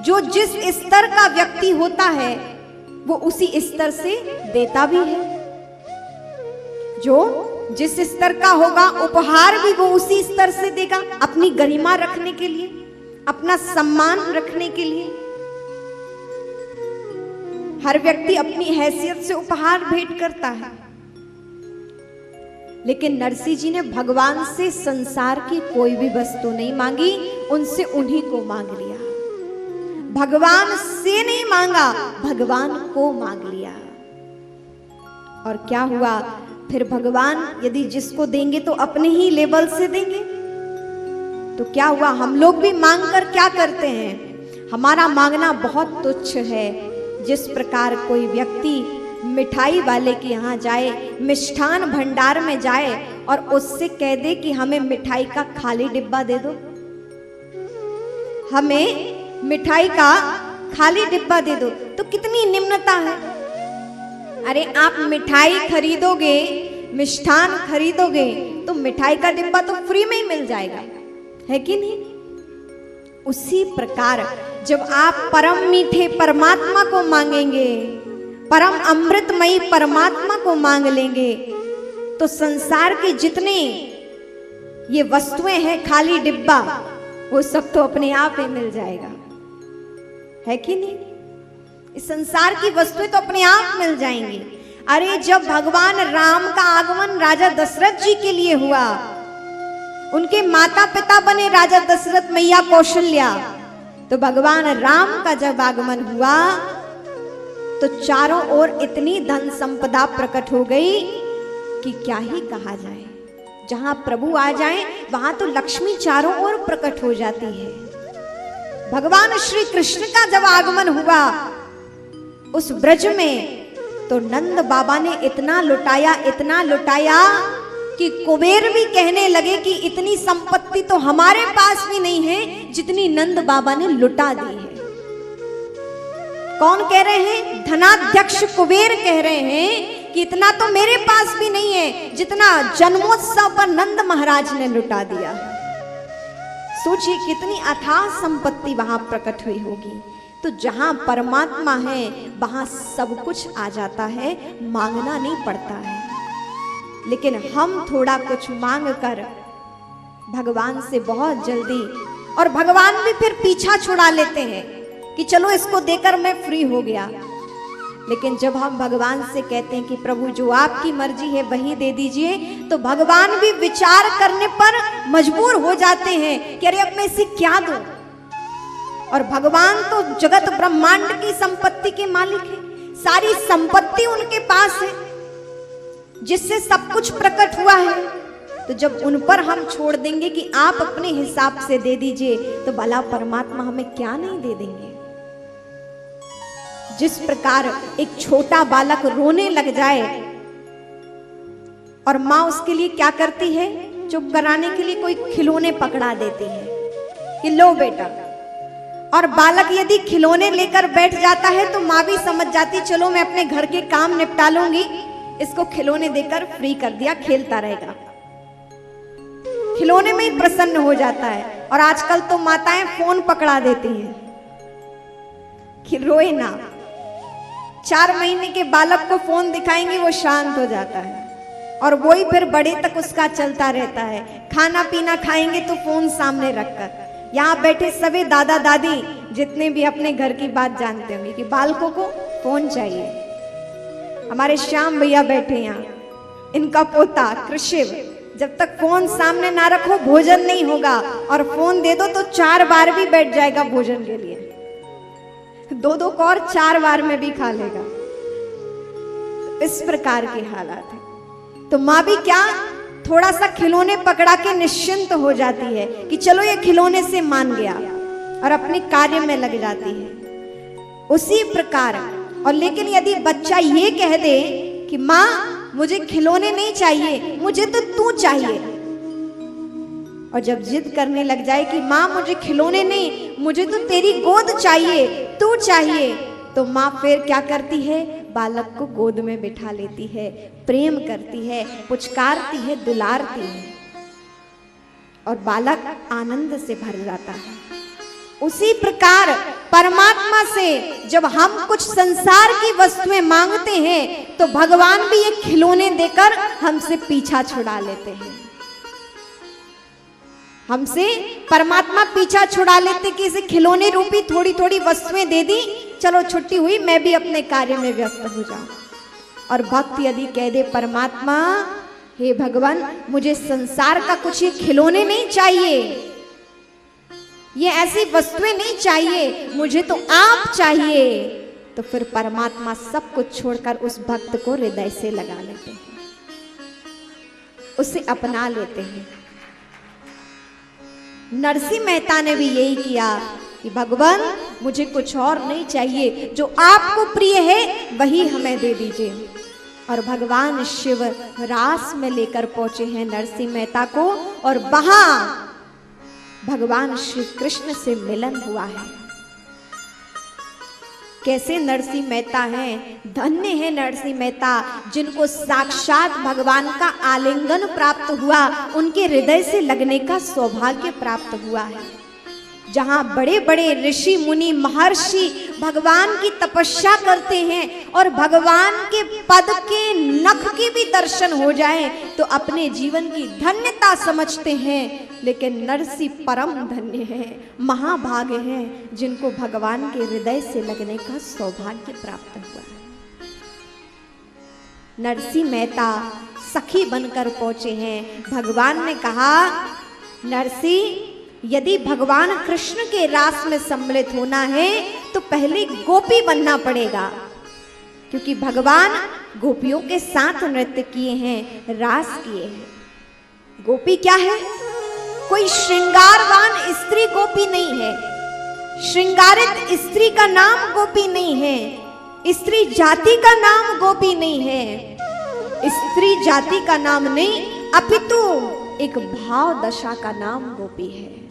जो जिस स्तर का व्यक्ति होता है वो उसी स्तर से देता भी है। जो जिस स्तर का होगा उपहार भी वो उसी स्तर से देगा, अपनी गरिमा रखने के लिए, अपना सम्मान रखने के लिए। हर व्यक्ति अपनी हैसियत से उपहार भेंट करता है, लेकिन नरसिंह जी ने भगवान से संसार की कोई भी वस्तु नहीं मांगी, उनसे उन्हीं को मांग लिया। भगवान से नहीं मांगा, भगवान को मांग लिया। और क्या हुआ फिर? भगवान यदि जिसको देंगे तो अपने ही लेवल से देंगे। तो क्या हुआ? हम लोग भी मांग कर क्या करते हैं? हमारा मांगना बहुत तुच्छ है। जिस प्रकार कोई व्यक्ति मिठाई वाले के यहाँ जाए, मिष्ठान भंडार में जाए और उससे कह दे कि हमें मिठाई का खाली डिब्बा दे दो, हमें मिठाई का खाली डिब्बा दे दो, तो कितनी निम्नता है। अरे आप मिठाई खरीदोगे, मिष्ठान खरीदोगे तो मिठाई का डिब्बा तो फ्री में ही मिल जाएगा, है कि नहीं? उसी प्रकार जब आप परम मीठे परमात्मा को मांगेंगे, परम अमृतमयी परमात्मा को मांग लेंगे, तो संसार के जितने ये वस्तुएं हैं, खाली डिब्बा, वो सब तो अपने आप ही मिल जाएगा, है कि नहीं? इस संसार की वस्तुएं तो अपने आप मिल जाएंगी। अरे जब भगवान राम का आगमन राजा दशरथ जी के लिए हुआ, उनके माता पिता बने राजा दशरथ मैया कौशल्या, तो भगवान राम का जब आगमन हुआ तो चारों ओर इतनी धन संपदा प्रकट हो गई कि क्या ही कहा जाए। जहां प्रभु आ जाएं वहां तो लक्ष्मी चारों ओर प्रकट हो जाती है। भगवान श्री कृष्ण का जब आगमन हुआ उस ब्रज में, तो नंद बाबा ने इतना लुटाया, इतना लुटाया कि कुबेर भी कहने लगे कि इतनी संपत्ति तो हमारे पास भी नहीं है जितनी नंद बाबा ने लुटा दी है। कौन कह रहे हैं? धनाध्यक्ष कुबेर कह रहे हैं कि इतना तो मेरे पास भी नहीं है जितना जन्मोत्सव पर नंद महाराज ने लुटा दिया। सोचिए कितनी अथाह संपत्ति वहां प्रकट हुई होगी। तो जहां परमात्मा है वहां सब कुछ आ जाता है, मांगना नहीं पड़ता है। लेकिन हम थोड़ा कुछ मांग कर भगवान से बहुत जल्दी, और भगवान भी फिर पीछा छुड़ा लेते हैं कि चलो इसको देकर मैं फ्री हो गया। लेकिन जब हम भगवान से कहते हैं कि प्रभु जो आपकी मर्जी है वही दे दीजिए, तो भगवान भी विचार करने पर मजबूर हो जाते हैं कि अरे अब मैं इसे क्या दूं। और भगवान तो जगत ब्रह्मांड की संपत्ति के मालिक है, सारी संपत्ति उनके पास है जिससे सब कुछ प्रकट हुआ है। तो जब उन पर हम छोड़ देंगे कि आप अपने हिसाब से दे दीजिए, तो भला परमात्मा हमें क्या नहीं दे देंगे। जिस प्रकार एक छोटा बालक रोने लग जाए और माँ उसके लिए क्या करती है? चुप कराने के लिए कोई खिलौने पकड़ा देती है कि लो बेटा। और बालक यदि खिलौने लेकर बैठ जाता है तो माँ भी समझ जाती चलो मैं अपने घर के काम निपटा लूंगी, इसको खिलौने देकर फ्री कर दिया, खेलता रहेगा, खिलौने में ही प्रसन्न हो जाता है। और आजकल तो माताएं फोन पकड़ा देती हैं कि रोए ना। 4 महीने के बालक को फोन दिखाएंगे वो शांत हो जाता है, और वही फिर बड़े तक उसका चलता रहता है। खाना पीना खाएंगे तो फोन सामने रखकर। यहाँ बैठे सभी दादा दादी जितने भी अपने घर की बात जानते होंगे कि बालकों को फोन चाहिए। हमारे श्याम भैया बैठे यहाँ, इनका पोता कृषिव, जब तक फोन सामने ना रखो भोजन नहीं होगा, और फोन दे दो तो 4 बार भी बैठ जाएगा भोजन के लिए, 2-2 को और 4 बार में भी खा लेगा। इस प्रकार के हालात है। तो माँ भी क्या थोड़ा सा खिलौने पकड़ा के निश्चिंत हो जाती है कि चलो ये खिलौने से मान गया, और अपने कार्य में लग जाती है। उसी प्रकार और लेकिन यदि बच्चा ये कह दे कि माँ मुझे खिलौने नहीं चाहिए, मुझे तो तू चाहिए, और जब जिद करने लग जाए कि माँ मुझे खिलौने नहीं, मुझे तो तेरी गोद चाहिए, तू चाहिए, तो माँ फिर क्या करती है? बालक को गोद में बिठा लेती है, प्रेम करती है, पुचकारती है, दुलारती है, और बालक आनंद से भर जाता है। उसी प्रकार परमात्मा से जब हम कुछ संसार की वस्तुएं मांगते हैं तो भगवान भी ये खिलौने देकर हमसे पीछा छुड़ा लेते हैं। हमसे परमात्मा पीछा छुड़ा लेते कि इसे खिलौने रूपी थोड़ी थोड़ी वस्तुएं दे दी, चलो छुट्टी हुई, मैं भी अपने कार्य में व्यस्त हो जाऊं। और भक्त यदि कह दे परमात्मा हे भगवान मुझे संसार का कुछ ये खिलौने नहीं चाहिए, ये ऐसी वस्तुएं नहीं चाहिए, मुझे तो आप चाहिए, तो फिर परमात्मा सब कुछ छोड़कर उस भक्त को हृदय से लगा लेते हैं, उसे अपना लेते हैं। नरसिंह मेहता ने भी यही किया कि भगवान मुझे कुछ और नहीं चाहिए, जो आपको प्रिय है वही हमें दे दीजिए। और भगवान शिव रास में लेकर पहुंचे हैं नरसिंह मेहता को, और वहां भगवान श्री कृष्ण से मिलन हुआ है। कैसे नरसिंह मेहता हैं, धन्य है नरसिंह मेहता जिनको साक्षात भगवान का आलिंगन प्राप्त हुआ, उनके हृदय से लगने का सौभाग्य प्राप्त हुआ है। जहां बड़े बड़े ऋषि मुनि महर्षि भगवान की तपस्या करते हैं और भगवान के पद के नख के भी दर्शन हो जाए तो अपने जीवन की धन्यता समझते हैं, लेकिन नरसिंह परम धन्य है, महाभाग्य हैं जिनको भगवान के हृदय से लगने का सौभाग्य प्राप्त हुआ है। नरसिंह मेहता सखी बनकर पहुंचे हैं। भगवान ने कहा नरसिंह यदि भगवान कृष्ण के रास में सम्मिलित होना है तो पहले गोपी बनना पड़ेगा, क्योंकि भगवान गोपियों के साथ नृत्य किए हैं, रास किए हैं। गोपी क्या है? कोई श्रृंगारवान स्त्री गोपी नहीं है, श्रृंगारित स्त्री का नाम गोपी नहीं है, स्त्री जाति का नाम गोपी नहीं है, स्त्री जाति का नाम नहीं अपितु एक भाव दशा का नाम गोपी है।